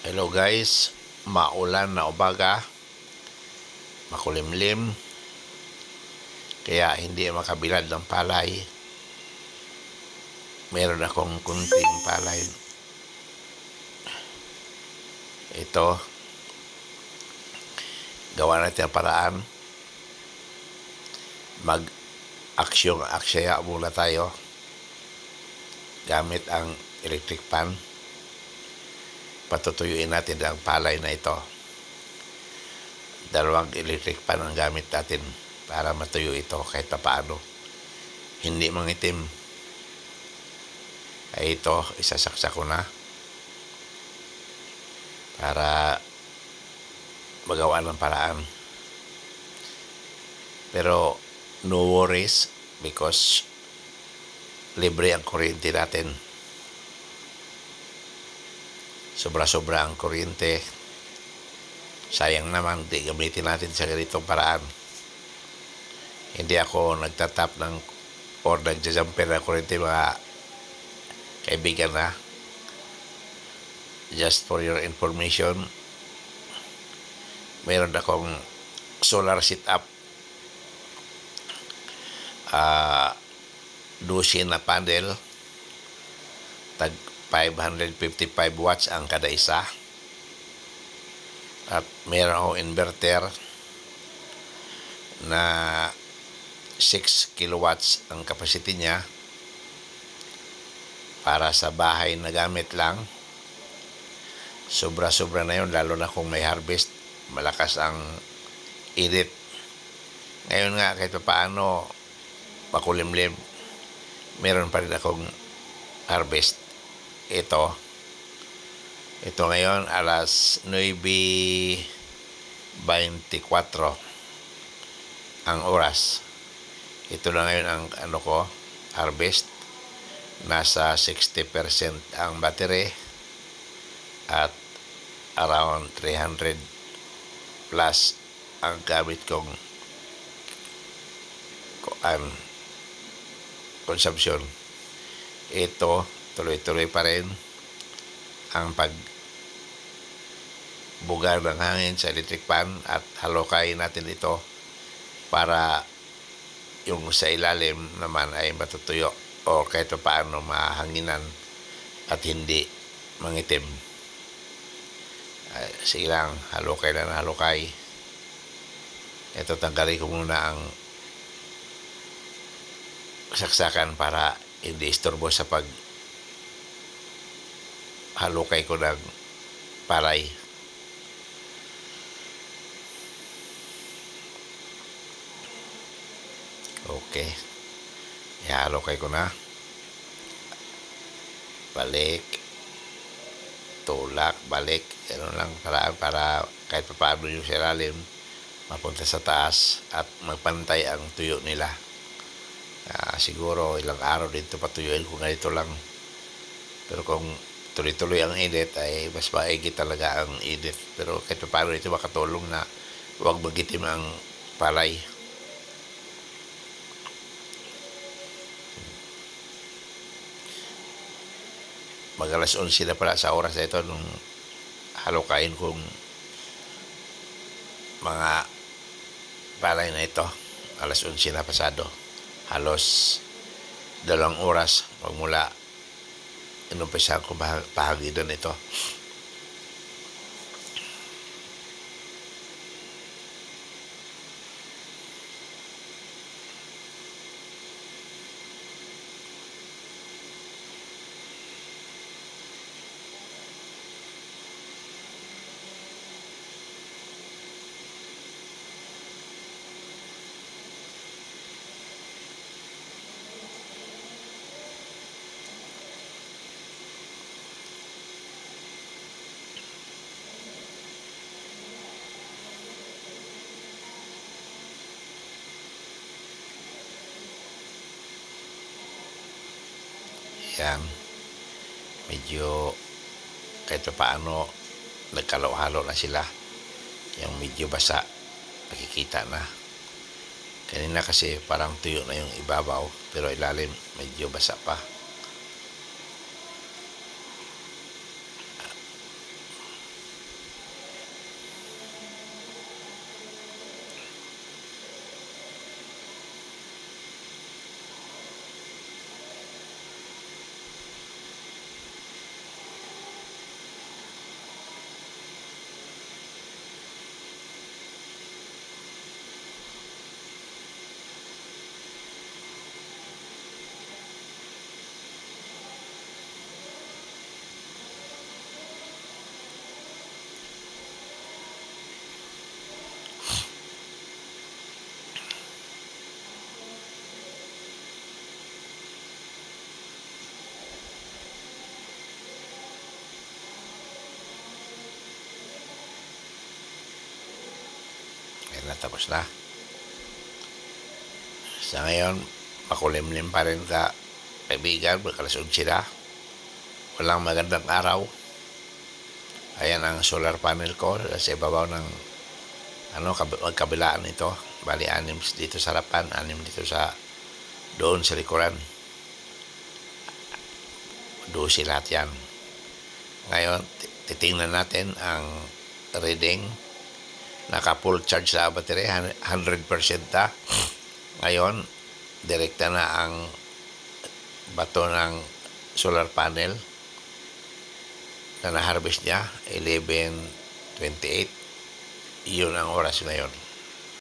Hello guys, maulan na umaga, makulimlim, kaya hindi makabilad ng palay. Meron akong kunting palay. Ito, gawa natin ang paraan. Aksaya muna tayo gamit ang electric pan. Patutuyuin natin ang palay na ito. 2 electric pan ang gamit natin para matuyo ito kahit paano. Hindi mangitim. Ay ito, isasaksak ko na para magawa ng paraan. Pero no worries because libre ang kuryente natin. Sobra-sobra ang kuryente. Sayang naman, di gamitin natin sa ganitong paraan. Hindi ako nagtatap ng or nagjajumper ng kuryente, mga kaibigan na. Just for your information, meron akong solar setup. 12 na panel, tag 555 watts ang kada isa. At meron akong inverter na 6 kilowatts ang capacity niya para sa bahay na gamit lang. Sobra-sobra na yun, lalo na kung may harvest, malakas ang init. Ngayon nga, kahit paano makulimlim, meron pa rin akong harvest. Ito ngayon alas 9:24 ang oras. Ito na ngayon ang harvest. Nasa 60% ang battery at around 300 plus ang gamit kong consumption. Ito, tuloy-tuloy pa rin ang pagbuga ng hangin sa electric pan at halokayin natin ito para yung sa ilalim naman ay matutuyo o kahit paano mahanginan at hindi mangitim. Sige lang, halukay na halukay. Ito, tanggalin ko muna ang saksakan para hindi istorbo sa pag halukay ko ng palay. Okay. Ihalukay ko na. Balik. Tulak. Balik. Yan lang paraan para kahit paano yung silalim mapunta sa taas at magpantay ang tuyo nila. Siguro ilang araw dito patuyuin kung ganito lang. Pero kung tuloy-tuloy ang init ay mas maigi talaga ang init. Pero kahit paano ito makatulong na huwag magitim ang palay. Mag-alas 11 na pala sa oras na ito nung halukain kong mga palay na ito. Alas 11 na pasado. Halos 2 oras magmula inumpisahan ko pahagidan ito. Yan, medyo kahit paano nagkalo-halo na sila. Yung medyo basa, nakikita na. Kanina kasi parang tuyo na yung ibabaw, pero ilalim medyo basa pa. Yan na, tapos na. Sa ngayon, makulimlim pa rin ka, kaibigan, alas 11 na. Walang magandang araw. Ayan ang solar panel ko sa ibabaw ng kabilaan nito. Bali, 6 dito sa harapan, 6 dito doon sa likuran. 12 lahat yan. Ngayon, titingnan natin ang reading. Naka full charge sa battery, 100% na. Ngayon, direkta na ang bato ng solar panel na na-harvest niya, 11:28. Iyon ang oras ngayon.